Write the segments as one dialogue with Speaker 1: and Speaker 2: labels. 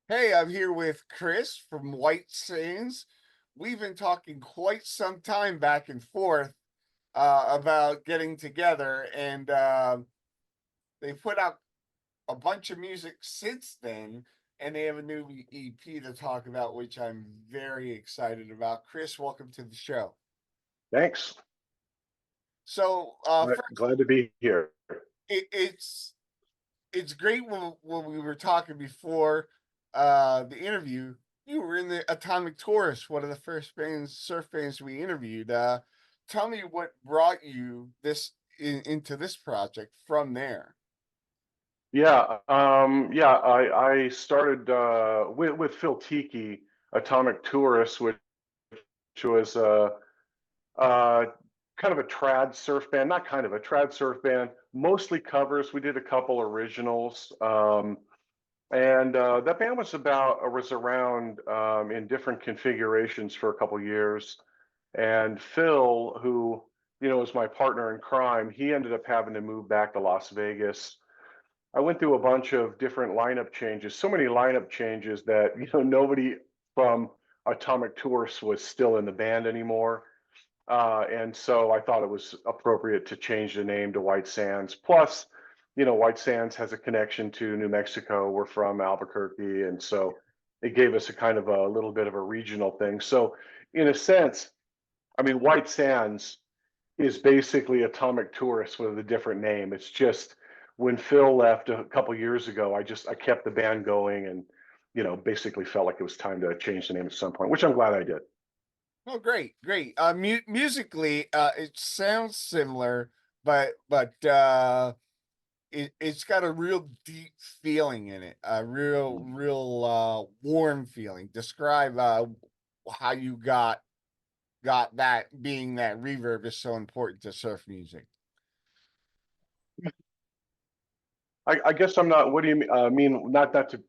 Speaker 1: Hey, I'm here with Chris from White Sands. We've been talking quite some time back and forth about getting together, and they put out a bunch of music since then, and they have a new EP to talk about, which I'm very excited about. Chris, welcome to the show.
Speaker 2: Thanks.
Speaker 1: So, first,
Speaker 2: Glad to be here.
Speaker 1: it, it's it's great when we were talking before the interview. You were in the Atomic Tourist, one of the first surf bands we interviewed. Tell me what brought you into this project from there.
Speaker 2: I started with Phil Tiki, Atomic Tourist, which was uh, kind of a trad surf band, not kind of a trad surf band, mostly covers. We did a couple originals. And that band was around in different configurations for a couple years. And Phil, who was my partner in crime, he ended up having to move back to Las Vegas. I went through a bunch of different lineup changes, so many lineup changes that nobody from Atomic Tourist was still in the band anymore. And so I thought it was appropriate to change the name to White Sands. Plus, White Sands has a connection to New Mexico. We're from Albuquerque, and so it gave us a kind of a little bit of a regional thing. So, in a sense, I mean, White Sands is basically Atomic Tourist with a different name. It's just when Phil left a couple years ago, I kept the band going and basically felt like it was time to change the name at some point, which I'm glad I did.
Speaker 1: Oh, great, great. Musically, it sounds similar, but it's got a real deep feeling in it, a real warm feeling. Describe how you got that, being that reverb is so important to surf music.
Speaker 2: I guess I'm not. What do you mean? Not to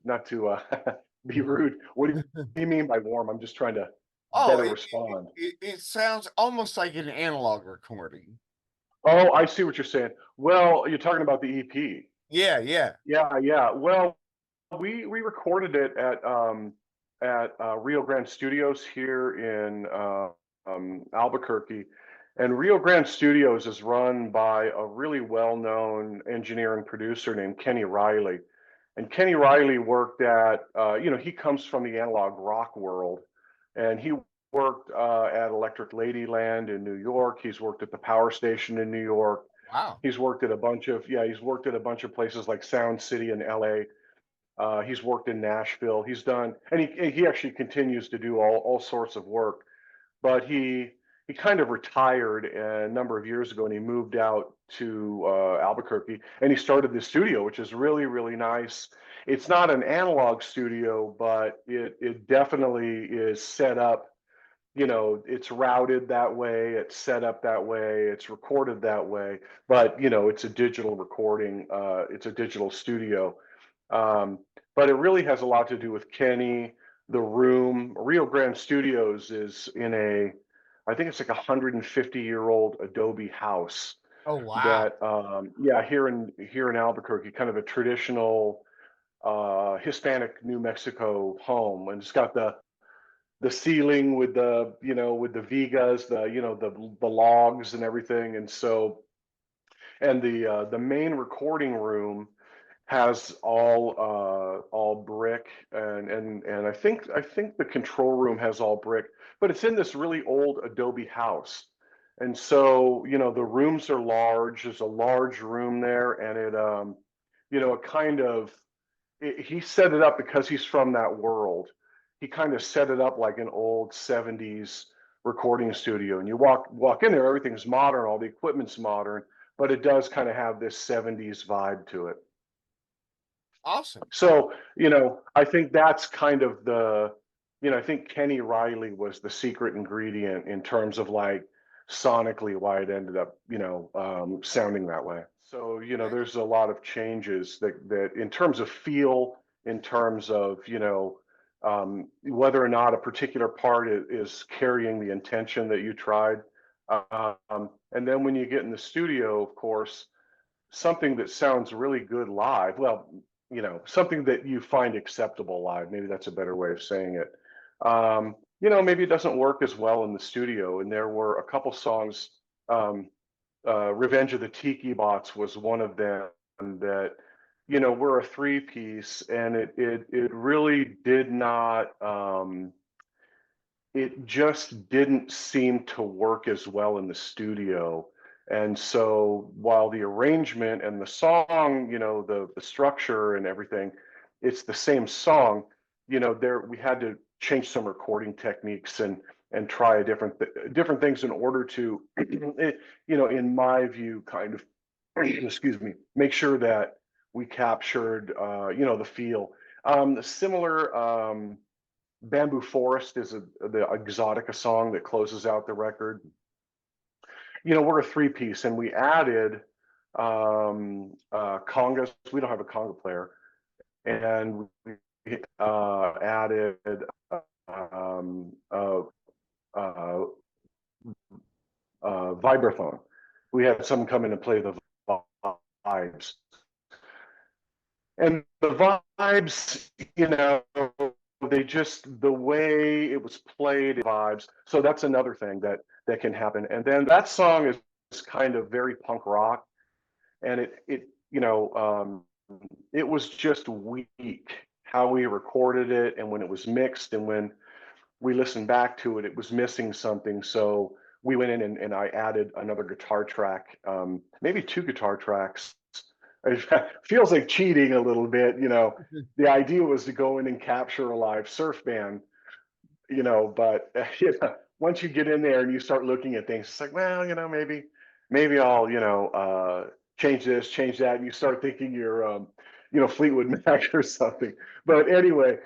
Speaker 2: be rude. What do you mean by warm? I'm just trying to
Speaker 1: Oh,
Speaker 2: better respond.
Speaker 1: it sounds almost like an analog recording.
Speaker 2: Oh, I see what you're saying. Well, you're talking about the EP.
Speaker 1: Yeah, yeah.
Speaker 2: Yeah. Well, we recorded it at Rio Grande Studios here in Albuquerque, and Rio Grande Studios is run by a really well-known engineer and producer named Kenny Riley. And Kenny Riley worked at, he comes from the analog rock world, and he worked at Electric Ladyland in New York. He's worked at the Power Station in New York.
Speaker 1: Wow.
Speaker 2: He's worked at a bunch of places like Sound City in LA. He's worked in Nashville. He's done, and he actually continues to do all sorts of work. But he kind of retired a number of years ago, and he moved out to Albuquerque, and he started the studio, which is really nice. It's not an analog studio, but it definitely is set up. It's routed that way, it's set up that way, it's recorded that way, but it's a digital recording, it's a digital studio. Um, but it really has a lot to do with Kenny, the room. Rio Grande Studios is I think it's like 150-year-old Adobe house
Speaker 1: Oh, wow.
Speaker 2: that, yeah, here in Albuquerque, kind of a traditional Hispanic New Mexico home, and it's got the ceiling with the vigas, the logs and everything, and so and the main recording room has all brick, and I think the control room has all brick, but it's in this really old Adobe house. And so, the rooms are large. There's a large room there, and it kind of he set it up because he's from that world. He kind of set it up like an old 70s recording studio. And you walk in there, everything's modern, all the equipment's modern, but it does kind of have this 70s vibe to it.
Speaker 1: Awesome.
Speaker 2: So, I think that's kind of I think Kenny Riley was the secret ingredient in terms of like sonically why it ended up, sounding that way. So,
Speaker 1: Okay.
Speaker 2: there's a lot of changes that in terms of feel, in terms of, whether or not a particular part is carrying the intention that you tried. And then when you get in the studio, of course, something that sounds really good live. Well, something that you find acceptable live. Maybe that's a better way of saying it. Maybe it doesn't work as well in the studio. And there were a couple songs. Revenge of the Tiki Bots was one of them that, were a three-piece, and it really did not. It just didn't seem to work as well in the studio. And so while the arrangement and the song, the structure and everything, it's the same song, there we had to change some recording techniques and try different things in order to, in my view, kind of, excuse me, make sure that we captured, the feel. Similar. Bamboo Forest is the Exotica song that closes out the record. We're a three-piece, and we added congas. We don't have a conga player, and we added um, uh, uh, vibraphone. We had someone come in and play the vibes. And the vibes, the way it was played, vibes. So that's another thing that can happen. And then that song is kind of very punk rock, and it was just weak how we recorded it, and when it was mixed, and when we listened back to it, it was missing something. So we went in and I added another guitar track, maybe two guitar tracks. It feels like cheating a little bit. The idea was to go in and capture a live surf band, but once you get in there and you start looking at things, it's like, well, maybe I'll, change this, change that. And you start thinking you're, Fleetwood Mac or something. But anyway,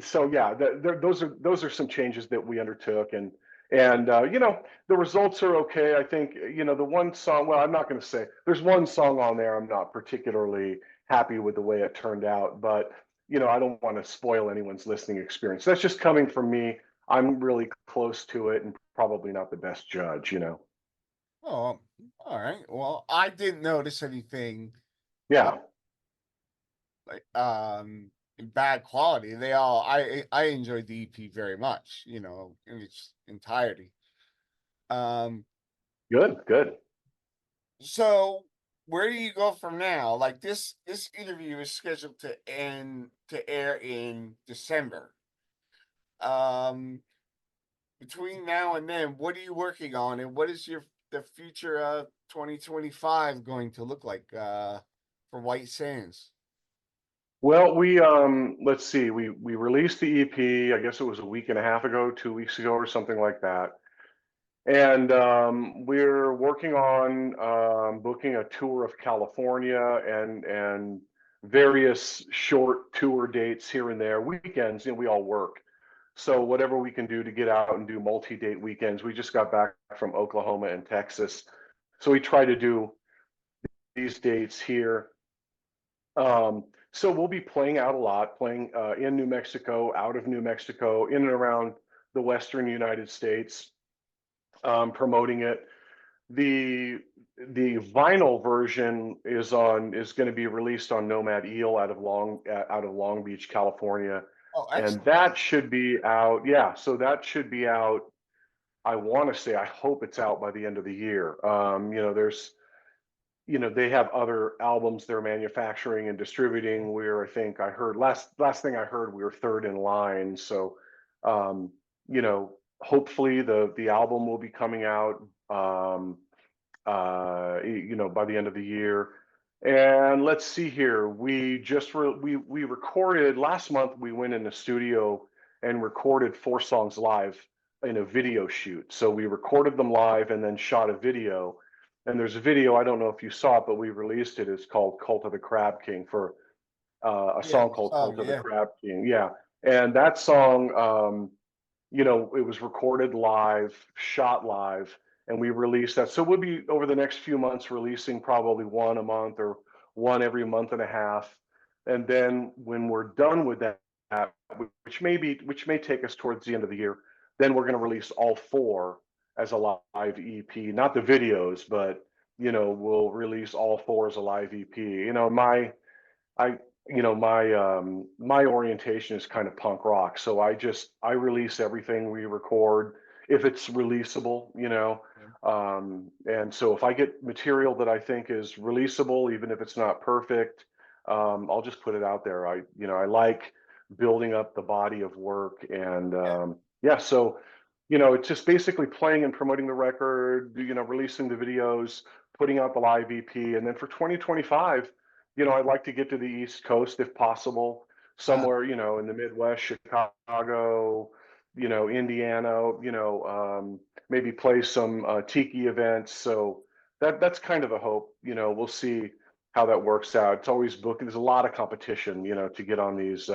Speaker 2: so yeah, those are some changes that we undertook, and the results are okay. I think, the one song, well, I'm not going to say, there's one song on there I'm not particularly happy with the way it turned out, but I don't want to spoil anyone's listening experience. That's just coming from me. I'm really close to it and probably not the best judge.
Speaker 1: Oh, all right. Well, I didn't notice anything uh,
Speaker 2: Yeah,
Speaker 1: like in bad quality. I enjoyed the EP very much, in its entirety. Um,
Speaker 2: good, good.
Speaker 1: so where do you go from now? Like this interview is scheduled to air in December. Um, between now and then, what are you working on, and what is the future of 2025 going to look like for White Sands?
Speaker 2: Well, let's see, we released the EP, I guess it was a week and a half ago, 2 weeks ago, or something like that. And we're working on booking a tour of California and various short tour dates here and there. Weekends, we all work. So whatever we can do to get out and do multi-date weekends. We just got back from Oklahoma and Texas. So we try to do these dates here. So we'll be playing out a lot, playing in New Mexico, out of New Mexico, in and around the Western United States, promoting it. The vinyl version is going to be released on Nomad Eel out of Long Beach, California,
Speaker 1: Oh,
Speaker 2: and
Speaker 1: excellent.
Speaker 2: that should be out. Yeah, so that should be out. I want to say, I hope it's out by the end of the year. They have other albums they're manufacturing and distributing. I think I heard last thing I heard, we were third in line. So, um, hopefully the album will be coming out, by the end of the year. And let's see here, we recorded last month. We went in the studio and recorded 4 songs live in a video shoot. So we recorded them live and then shot a video. And there's a video, I don't know if you saw it, but we released it. It's called Cult of the Crab King, for a
Speaker 1: Yeah.
Speaker 2: song called
Speaker 1: Oh,
Speaker 2: Cult of the
Speaker 1: yeah.
Speaker 2: Crab King. Yeah. And that song, it was recorded live, shot live, and we released that. So we'll be, over the next few months, releasing probably one a month or one every month and a half. And then when we're done with that, which may take us towards the end of the year, then we're going to release all 4 as a live EP, not the videos, but we'll release all 4 as a live EP. I my orientation is kind of punk rock, so I release everything we record if it's releasable, and so if I get material that I think is releasable, even if it's not perfect, I'll just put it out there. I like building up the body of work, and
Speaker 1: Yeah.
Speaker 2: yeah, so it's just basically playing and promoting the record, releasing the videos, putting out the live EP, and then for 2025, I'd like to get to the East Coast if possible,
Speaker 1: Uh,
Speaker 2: somewhere, in the Midwest, Chicago, Indiana, maybe play some Tiki events. So that's kind of a hope. We'll see how that works out. It's always booking. There's a lot of competition, to get on these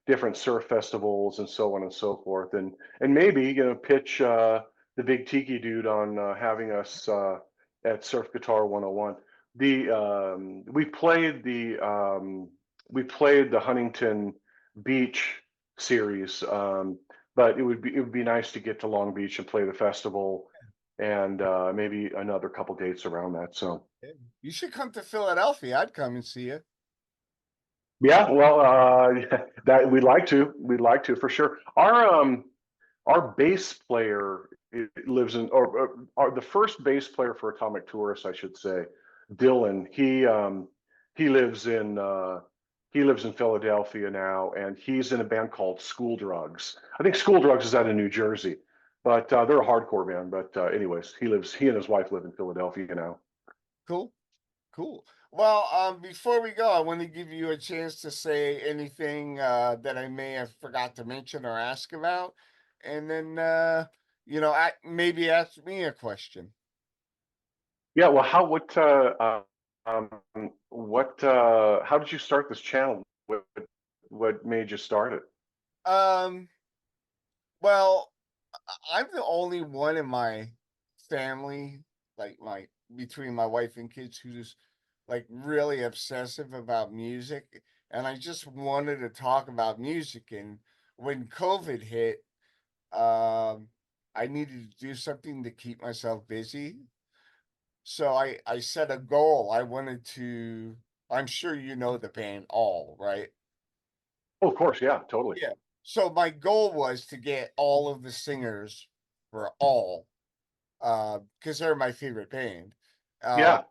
Speaker 2: different surf festivals and so on and so forth. And maybe, pitch the big Tiki dude on having us at Surf Guitar 101. The we played the Huntington Beach series, but it would be nice to get to Long Beach and play the festival, and maybe another couple dates around that. So
Speaker 1: you should come to Philadelphia. I'd come and see you.
Speaker 2: yeah, well, that we'd like to for sure. Our bass player lives in, or the first bass player for Atomic Tourist, I should say, Dylan. He lives in he lives in Philadelphia now, and he's in a band called School Drugs. I think School Drugs is out of New Jersey, but they're a hardcore band. But anyways, he and his wife live in Philadelphia now.
Speaker 1: Cool. Cool. Well, before we go, I want to give you a chance to say anything that I may have forgot to mention or ask about, and then maybe ask me a question.
Speaker 2: Yeah, well, um, how did you start this channel? What made you start it?
Speaker 1: Um, well, I'm the only one in my family, like my between my wife and kids, who's like really obsessive about music, and I just wanted to talk about music. And when COVID hit, um, I needed to do something to keep myself busy. So I set a goal. I wanted to. I'm sure you know the band All, right?
Speaker 2: Oh, of course, yeah, totally.
Speaker 1: Yeah. So my goal was to get all of the singers for All, because they're my favorite band, uh,
Speaker 2: Yeah.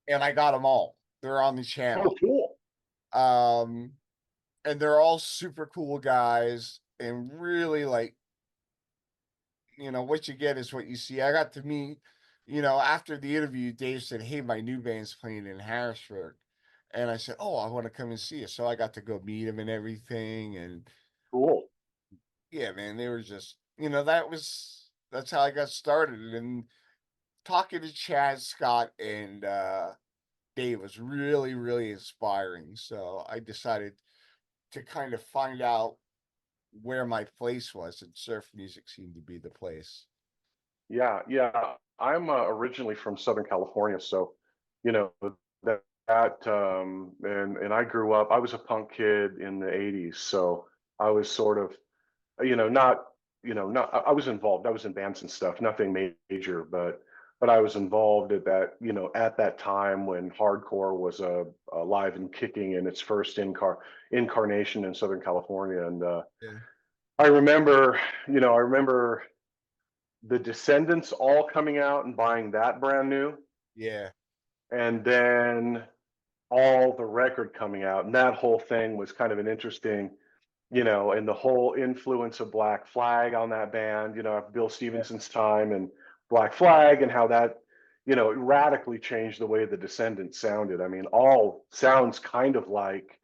Speaker 1: and I got them all. They're on the
Speaker 2: Oh,
Speaker 1: channel,
Speaker 2: cool.
Speaker 1: um, and they're all super cool guys, and really like what you get is what you see. I got to meet, after the interview, Dave said, "Hey, my new band's playing in Harrisburg," and I said, "Oh, I want to come and see you." So I got to go meet him and everything, and
Speaker 2: Cool.
Speaker 1: yeah, man, they were just, that's how I got started. And talking to Chad, Scott, and Dave was really, really inspiring. So I decided to kind of find out where my place was, and surf music seemed to be the place.
Speaker 2: Yeah, yeah. I'm originally from Southern California, so you know and I grew up. I was a punk kid in the '80s, so I was sort of not not I was involved. I was in bands and stuff, nothing major, but I was involved at that time when hardcore was alive and kicking in its first incarnation in Southern California, and
Speaker 1: Yeah.
Speaker 2: I remember the Descendants all coming out and buying that brand new,
Speaker 1: Yeah.
Speaker 2: and then all the record coming out, and that whole thing was kind of an interesting, and the whole influence of Black Flag on that band, Bill
Speaker 1: Yeah.
Speaker 2: Stevenson's time and Black Flag, and how that, it radically changed the way the Descendants sounded. I mean, all sounds kind of like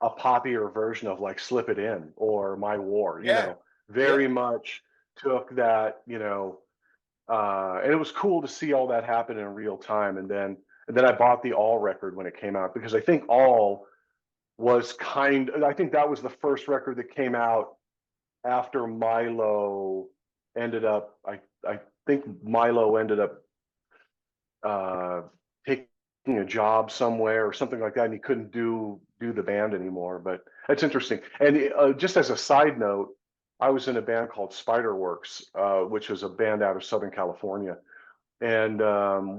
Speaker 2: a poppier version of like Slip It In or My War,
Speaker 1: Yeah. Yeah.
Speaker 2: very much took that, and it was cool to see all that happen in real time. And then I bought the All record when it came out, because I think All I think that was the first record that came out after Milo ended up I think Milo ended up uh taking a job somewhere or something like that, and he couldn't do the band anymore. But that's interesting. And just as a side note, I was in a band called Spiderworks, which was a band out of Southern California. And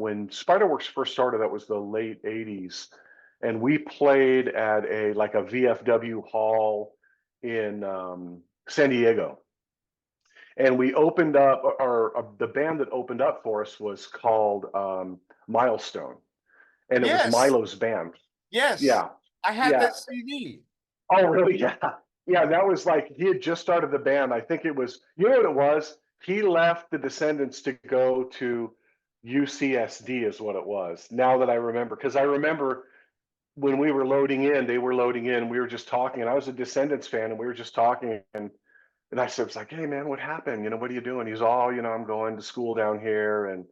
Speaker 2: when Spiderworks first started, that was the late '80s, and we played at a VFW hall in San Diego. And we opened up, the band that opened up for us was called Milestone, and it was
Speaker 1: Yes,
Speaker 2: Milo's band.
Speaker 1: yes.
Speaker 2: Yeah,
Speaker 1: I had
Speaker 2: yeah.
Speaker 1: that CD.
Speaker 2: Oh, really? Yeah. Yeah, that was like he had just started the band. I think it was, you know what it was? He left the Descendants to go to UCSD is what it was. Now that I remember, because I remember when we were loading in, they were loading in, we were just talking, and I was a Descendants fan, and we were just talking, and I said, it's like, hey man, what happened? You know, what are you doing? He's all, I'm going to school down here, and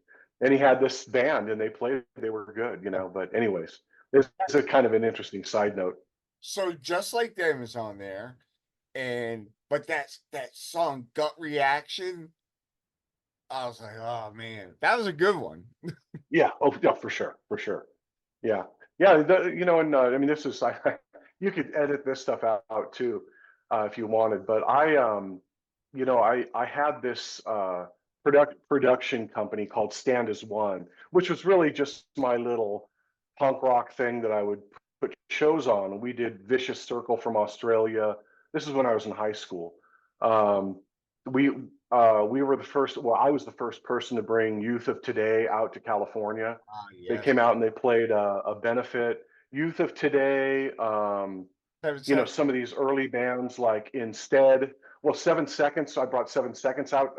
Speaker 2: he had this band, and they played, they were good, But anyways, this is a kind of an interesting side note.
Speaker 1: So Just Like Them is on there, but that song Gut Reaction. I was like, oh man, that was a good one.
Speaker 2: Yeah. Oh, yeah, for sure, for sure. Yeah, yeah. And I mean, this is you could edit this stuff out too, if you wanted. But I had this production company called Stand as One, which was really just my little punk rock thing that I would put shows on. We did Vicious Circle from Australia. This is when I was in high school. Um, we we were the first. Well, I was the first person to bring Youth of Today out to California.
Speaker 1: Ah,
Speaker 2: They
Speaker 1: yes.
Speaker 2: came out and they played a benefit. Youth of Today, some of these early bands like Instead. Well, 7 Seconds. I brought 7 Seconds out.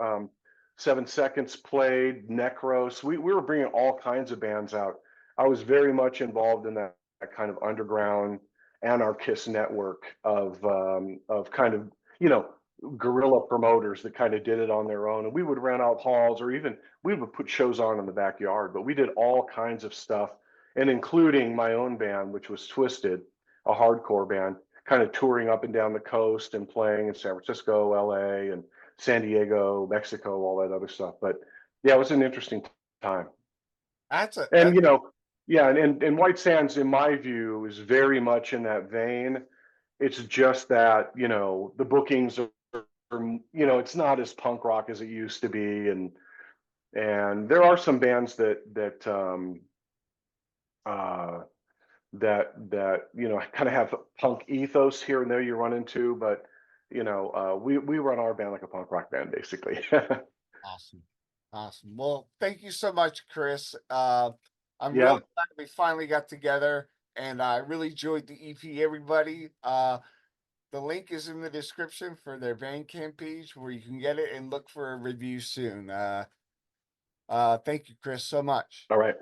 Speaker 2: 7 Seconds played Necros. We were bringing all kinds of bands out. I was very much involved in that kind of underground anarchist network of kind of guerrilla promoters that kind of did it on their own. And we would rent out halls, or even we would put shows on in the backyard. But we did all kinds of stuff, and including my own band, which was Twisted, a hardcore band, kind of touring up and down the coast and playing in San Francisco, LA, and San Diego, Mexico, all that other stuff. But yeah, it was an interesting time. And
Speaker 1: That's
Speaker 2: yeah, and White Sands, in my view, is very much in that vein. It's just that, the bookings are, it's not as punk rock as it used to be, and there are some bands uh, that kind of have punk ethos here and there you run into, but we run our band like a punk rock band, basically.
Speaker 1: awesome. Awesome. Well, thank you so much, Chris. I'm
Speaker 2: Yeah.
Speaker 1: really glad we finally got together, and I really enjoyed the EP, everybody. The link is in the description for their Bandcamp page where you can get it and look for a review soon. Thank you, Chris, so much.
Speaker 2: All right.